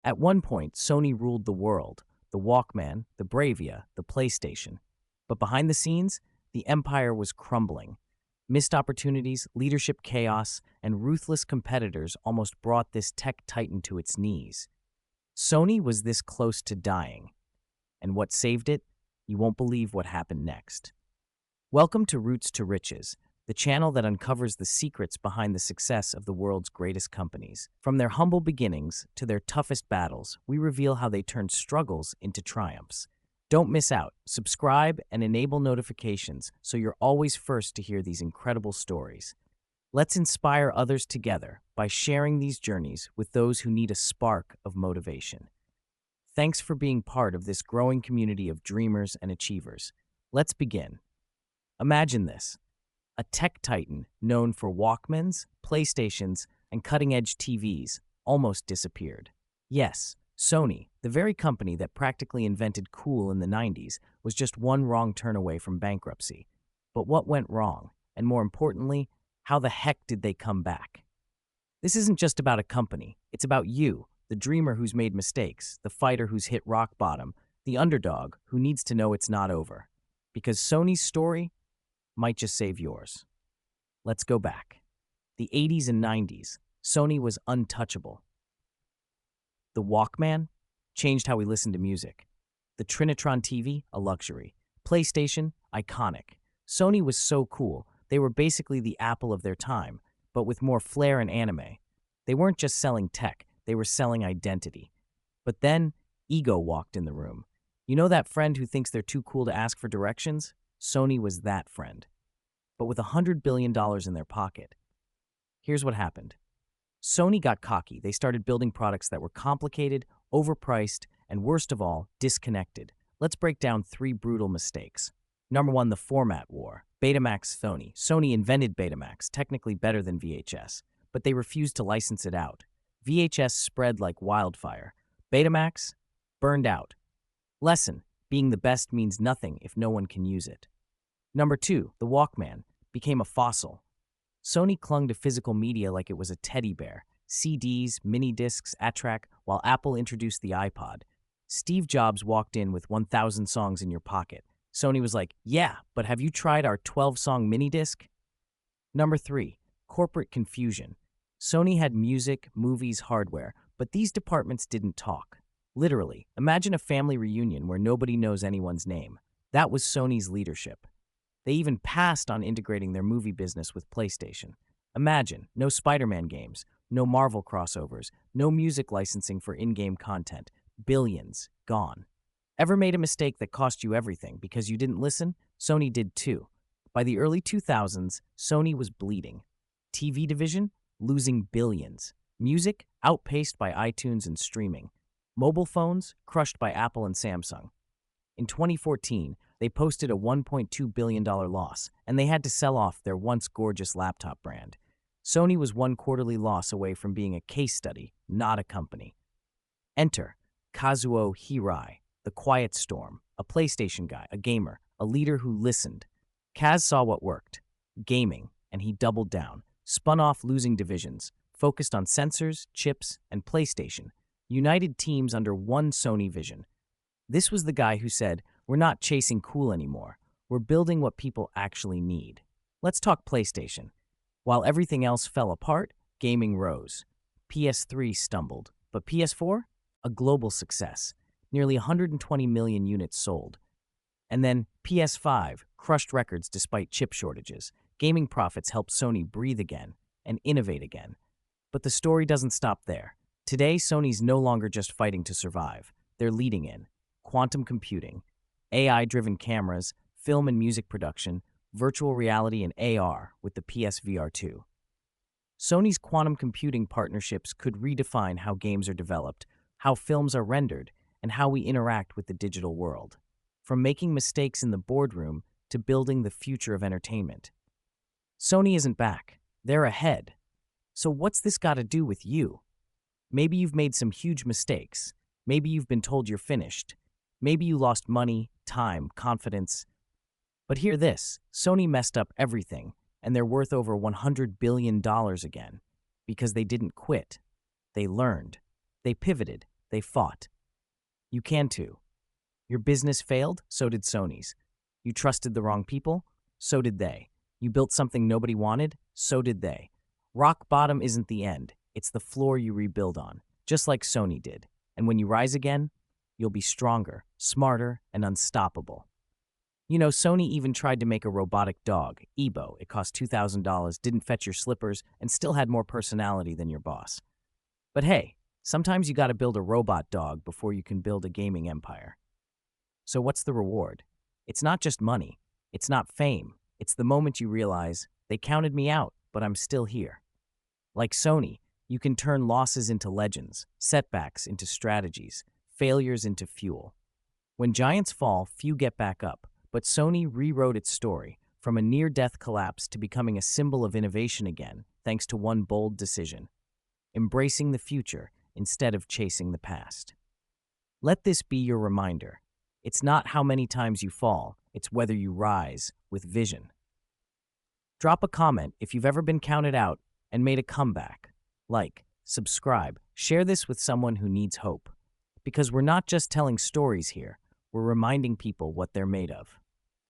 At one point, Sony ruled the world, the Walkman, the Bravia, the PlayStation. But behind the scenes, the empire was crumbling. Missed opportunities, leadership chaos, and ruthless competitors almost brought this tech titan to its knees. Sony was this close to dying. And what saved it? You won't believe what happened next. Welcome to Roots to Riches, the channel that uncovers the secrets behind the success of the world's greatest companies. From their humble beginnings to their toughest battles, we reveal how they turned struggles into triumphs. Don't miss out. Subscribe and enable notifications so you're always first to hear these incredible stories. Let's inspire others together by sharing these journeys with those who need a spark of motivation. Thanks for being part of this growing community of dreamers and achievers. Let's begin. Imagine this: a tech titan known for Walkmans, PlayStations, and cutting-edge TVs almost disappeared. Yes, Sony, the very company that practically invented cool in the 90s, was just one wrong turn away from bankruptcy. But what went wrong? And more importantly, how the heck did they come back? This isn't just about a company. It's about you, the dreamer who's made mistakes, the fighter who's hit rock bottom, the underdog who needs to know it's not over. Because Sony's story might just save yours. Let's go back. The 80s and 90s, Sony was untouchable. The Walkman changed how we listened to music. The Trinitron TV, a luxury. PlayStation, iconic. Sony was so cool. They were basically the Apple of their time, but with more flair and anime. They weren't just selling tech, they were selling identity. But then, ego walked in the room. You know that friend who thinks they're too cool to ask for directions? Sony was that friend. But with $100 billion in their pocket. Here's what happened. Sony got cocky. They started building products that were complicated, overpriced, and worst of all, disconnected. Let's break down 3 brutal mistakes. Number 1, the format war. Betamax Sony. Sony invented Betamax, technically better than VHS, but they refused to license it out. VHS spread like wildfire. Betamax burned out. Lesson: being the best means nothing if no one can use it. Number 2, the Walkman became a fossil. Sony clung to physical media like it was a teddy bear. CDs, mini discs, A-Track, while Apple introduced the iPod. Steve Jobs walked in with 1,000 songs in your pocket. Sony was like, yeah, but have you tried our 12-song mini disc? Number 3, corporate confusion. Sony had music, movies, hardware, but these departments didn't talk. Literally, imagine a family reunion where nobody knows anyone's name. That was Sony's leadership. They even passed on integrating their movie business with PlayStation. Imagine, no Spider-Man games, no Marvel crossovers, no music licensing for in-game content. Billions gone. Ever made a mistake that cost you everything because you didn't listen? Sony did too. By the early 2000s, Sony was bleeding. TV division? Losing billions. Music? Outpaced by iTunes and streaming. Mobile phones? Crushed by Apple and Samsung. In 2014, they posted a $1.2 billion loss, and they had to sell off their once gorgeous laptop brand. Sony was one quarterly loss away from being a case study, not a company. Enter Kazuo Hirai, the quiet storm, a PlayStation guy, a gamer, a leader who listened. Kaz saw what worked, gaming, and he doubled down, spun off losing divisions, focused on sensors, chips, and PlayStation, united teams under one Sony vision. This was the guy who said, we're not chasing cool anymore. We're building what people actually need. Let's talk PlayStation. While everything else fell apart, gaming rose. PS3 stumbled, but PS4? A global success. Nearly 120 million units sold. And then PS5 crushed records despite chip shortages. Gaming profits helped Sony breathe again and innovate again. But the story doesn't stop there. Today, Sony's no longer just fighting to survive. They're leading in quantum computing, AI-driven cameras, film and music production, virtual reality, and AR with the PSVR 2. Sony's quantum computing partnerships could redefine how games are developed, how films are rendered, and how we interact with the digital world. From making mistakes in the boardroom to building the future of entertainment. Sony isn't back. They're ahead. So what's this got to do with you? Maybe you've made some huge mistakes. Maybe you've been told you're finished. Maybe you lost money, time, confidence. But hear this, Sony messed up everything, and they're worth over $100 billion again. Because they didn't quit. They learned. They pivoted. They fought. You can too. Your business failed, so did Sony's. You trusted the wrong people, so did they. You built something nobody wanted, so did they. Rock bottom isn't the end, it's the floor you rebuild on, just like Sony did. And when you rise again, you'll be stronger, smarter, and unstoppable. You know, Sony even tried to make a robotic dog, Ebo. It cost $2,000, didn't fetch your slippers, and still had more personality than your boss. But hey, sometimes you gotta build a robot dog before you can build a gaming empire. So what's the reward? It's not just money. It's not fame. It's the moment you realize, they counted me out, but I'm still here. Like Sony, you can turn losses into legends, setbacks into strategies, failures into fuel. When giants fall, few get back up, but Sony rewrote its story, from a near-death collapse to becoming a symbol of innovation again, thanks to one bold decision: embracing the future instead of chasing the past. Let this be your reminder. It's not how many times you fall, it's whether you rise with vision. Drop a comment if you've ever been counted out and made a comeback. Like, subscribe, share this with someone who needs hope. Because we're not just telling stories here, we're reminding people what they're made of.